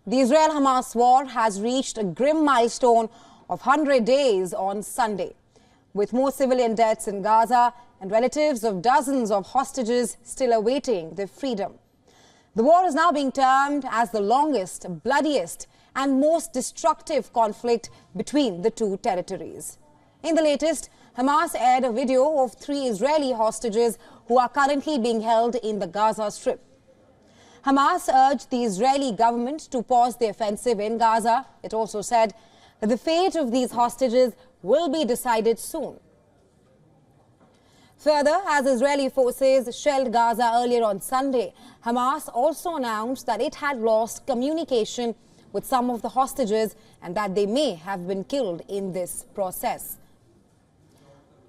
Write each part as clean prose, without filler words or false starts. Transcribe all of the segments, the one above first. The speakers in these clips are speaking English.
The Israel-Hamas war has reached a grim milestone of 100 days on Sunday, with more civilian deaths in Gaza and relatives of dozens of hostages still awaiting their freedom. The war is now being termed as the longest, bloodiest and most destructive conflict between the two territories. In the latest, Hamas aired a video of 3 Israeli hostages who are currently being held in the Gaza Strip. Hamas urged the Israeli government to pause the offensive in Gaza. It also said that the fate of these hostages will be decided soon. Further, as Israeli forces shelled Gaza earlier on Sunday, Hamas also announced that it had lost communication with some of the hostages and that they may have been killed in this process.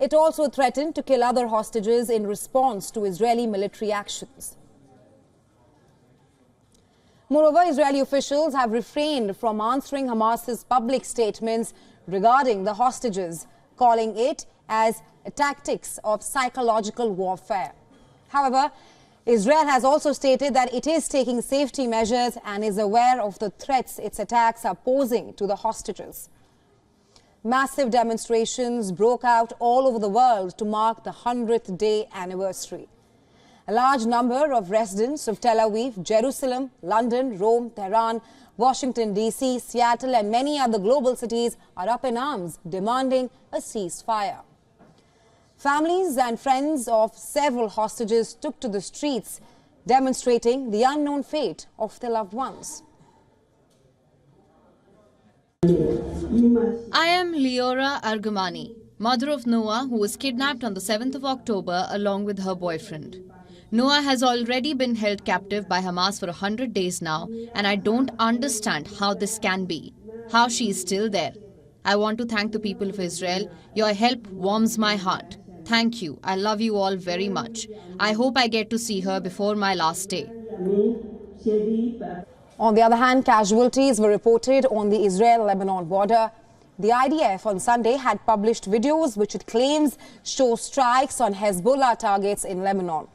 It also threatened to kill other hostages in response to Israeli military actions. Moreover, Israeli officials have refrained from answering Hamas's public statements regarding the hostages, calling it as tactics of psychological warfare. However, Israel has also stated that it is taking safety measures and is aware of the threats its attacks are posing to the hostages. Massive demonstrations broke out all over the world to mark the 100th day anniversary. A large number of residents of Tel Aviv, Jerusalem, London, Rome, Tehran, Washington, D.C., Seattle and many other global cities are up in arms, demanding a ceasefire. Families and friends of several hostages took to the streets, demonstrating the unknown fate of their loved ones. I am Leora Argamani, mother of Noah, who was kidnapped on the 7th of October along with her boyfriend. Noah has already been held captive by Hamas for 100 days now, and I don't understand how this can be, how she is still there. I want to thank the people of Israel. Your help warms my heart. Thank you. I love you all very much. I hope I get to see her before my last day. On the other hand, casualties were reported on the Israel-Lebanon border. The IDF on Sunday had published videos which it claims show strikes on Hezbollah targets in Lebanon.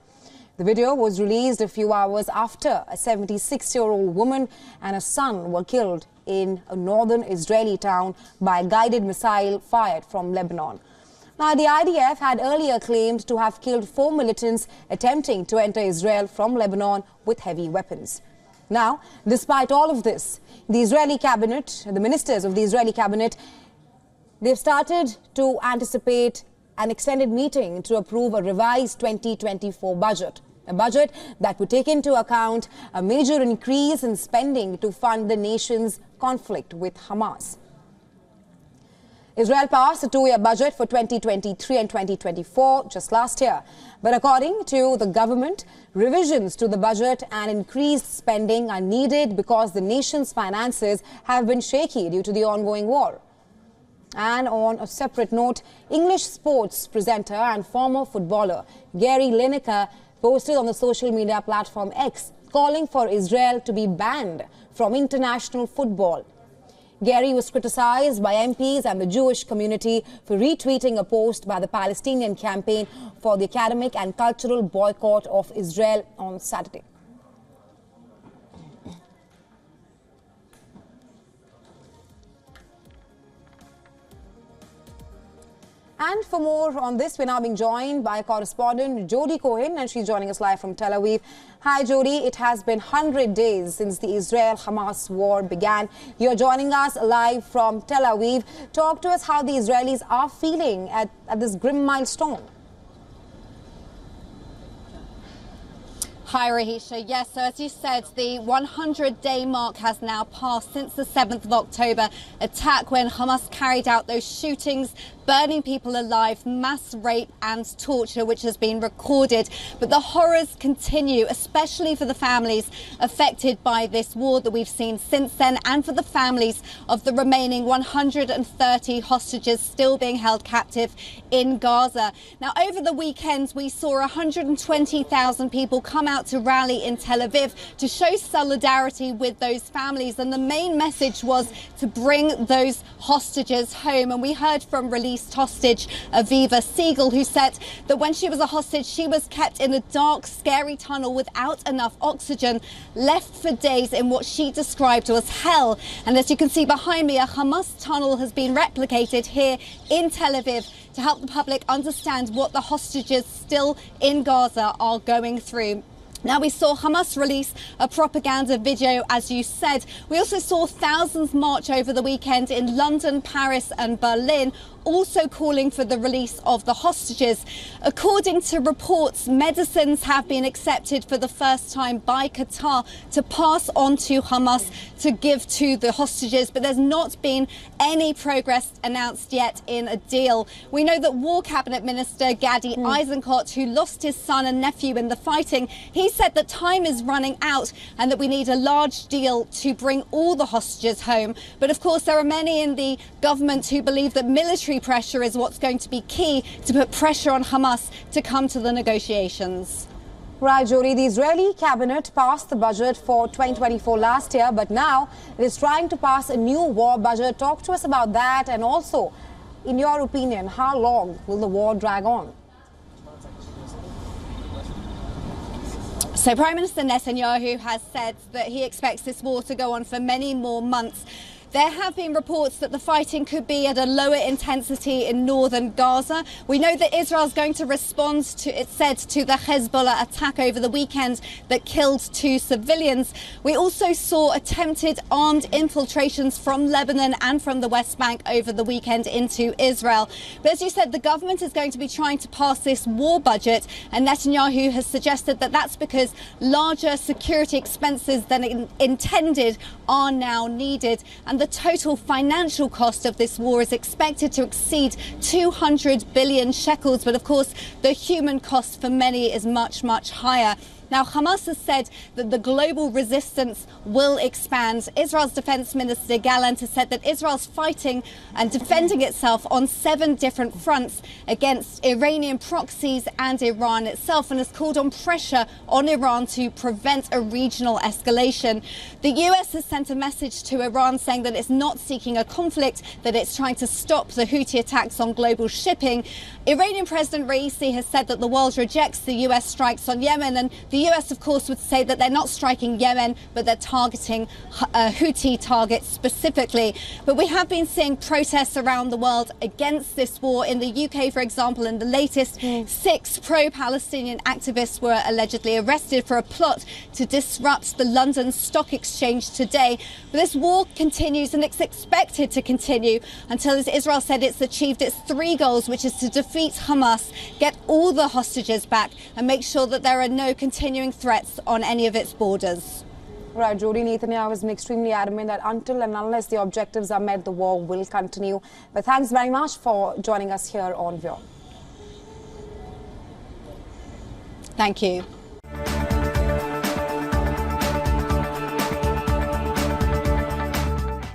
The video was released a few hours after a 76-year-old woman and a son were killed in a northern Israeli town by a guided missile fired from Lebanon. Now, the IDF had earlier claimed to have killed 4 militants attempting to enter Israel from Lebanon with heavy weapons. Now, despite all of this, the Israeli cabinet, the ministers of the Israeli cabinet, they've started to anticipate an extended meeting to approve a revised 2024 budget. A budget that would take into account a major increase in spending to fund the nation's conflict with Hamas. Israel passed a 2-year budget for 2023 and 2024 just last year. But according to the government, revisions to the budget and increased spending are needed because the nation's finances have been shaky due to the ongoing war. And on a separate note, English sports presenter and former footballer Gary Lineker posted on the social media platform X calling for Israel to be banned from international football. Gary was criticized by MPs and the Jewish community for retweeting a post by the Palestinian campaign for the academic and cultural boycott of Israel on Saturday. And for more on this, we're now being joined by correspondent Jody Cohen, and she's joining us live from Tel Aviv. Hi, Jody. It has been 100 days since the Israel-Hamas war began. You're joining us live from Tel Aviv. Talk to us how the Israelis are feeling at this grim milestone. Hi, Rahisha. Yes, so as you said, the 100-day mark has now passed since the 7th of October attack when Hamas carried out those shootings, burning people alive, mass rape and torture, which has been recorded. But the horrors continue, especially for the families affected by this war that we've seen since then, and for the families of the remaining 130 hostages still being held captive in Gaza. Now, over the weekend, we saw 120,000 people come out out to rally in Tel Aviv to show solidarity with those families. And the main message was to bring those hostages home. And we heard from released hostage Aviva Siegel, who said that when she was a hostage, she was kept in a dark, scary tunnel without enough oxygen, left for days in what she described as hell. And as you can see behind me, a Hamas tunnel has been replicated here in Tel Aviv to help the public understand what the hostages still in Gaza are going through. Now, we saw Hamas release a propaganda video, as you said. We also saw thousands march over the weekend in London, Paris and Berlin, also calling for the release of the hostages. According to reports, medicines have been accepted for the first time by Qatar to pass on to Hamas to give to the hostages, but there's not been any progress announced yet in a deal. We know that War Cabinet Minister Gadi Eisenkot, who lost his son and nephew in the fighting, he said that time is running out and that we need a large deal to bring all the hostages home. But of course, there are many in the government who believe that military pressure is what's going to be key to put pressure on Hamas to come to the negotiations. Right, Jody, the Israeli cabinet passed the budget for 2024 last year, but now it is trying to pass a new war budget. Talk to us about that, and also, in your opinion, how long will the war drag on? So Prime Minister Netanyahu has said that he expects this war to go on for many more months. There have been reports that the fighting could be at a lower intensity in northern Gaza. We know that Israel's going to respond to, it said, to the Hezbollah attack over the weekend that killed 2 civilians. We also saw attempted armed infiltrations from Lebanon and from the West Bank over the weekend into Israel. But as you said, the government is going to be trying to pass this war budget, and Netanyahu has suggested that that's because larger security expenses than intended are now needed. And the total financial cost of this war is expected to exceed 200 billion shekels. But of course, the human cost for many is much, much higher. Now, Hamas has said that the global resistance will expand. Israel's Defense Minister Gallant has said that Israel's fighting and defending itself on 7 different fronts against Iranian proxies and Iran itself, and has called on pressure on Iran to prevent a regional escalation. The US has sent a message to Iran saying that it's not seeking a conflict, that it's trying to stop the Houthi attacks on global shipping. Iranian President Raisi has said that the world rejects the US strikes on Yemen, and the US, of course, would say that they're not striking Yemen, but they're targeting Houthi targets specifically. But we have been seeing protests around the world against this war. In the UK, for example, in the latest, 6 pro-Palestinian activists were allegedly arrested for a plot to disrupt the London Stock Exchange today. But this war continues, and it's expected to continue until, as Israel said, it's achieved its 3 goals, which is to defeat Hamas, get all the hostages back, and make sure that there are no continuing threats on any of its borders. Right, Jody, Netanyahu has been extremely adamant that until and unless the objectives are met, the war will continue. But thanks very much for joining us here on WION. Thank you.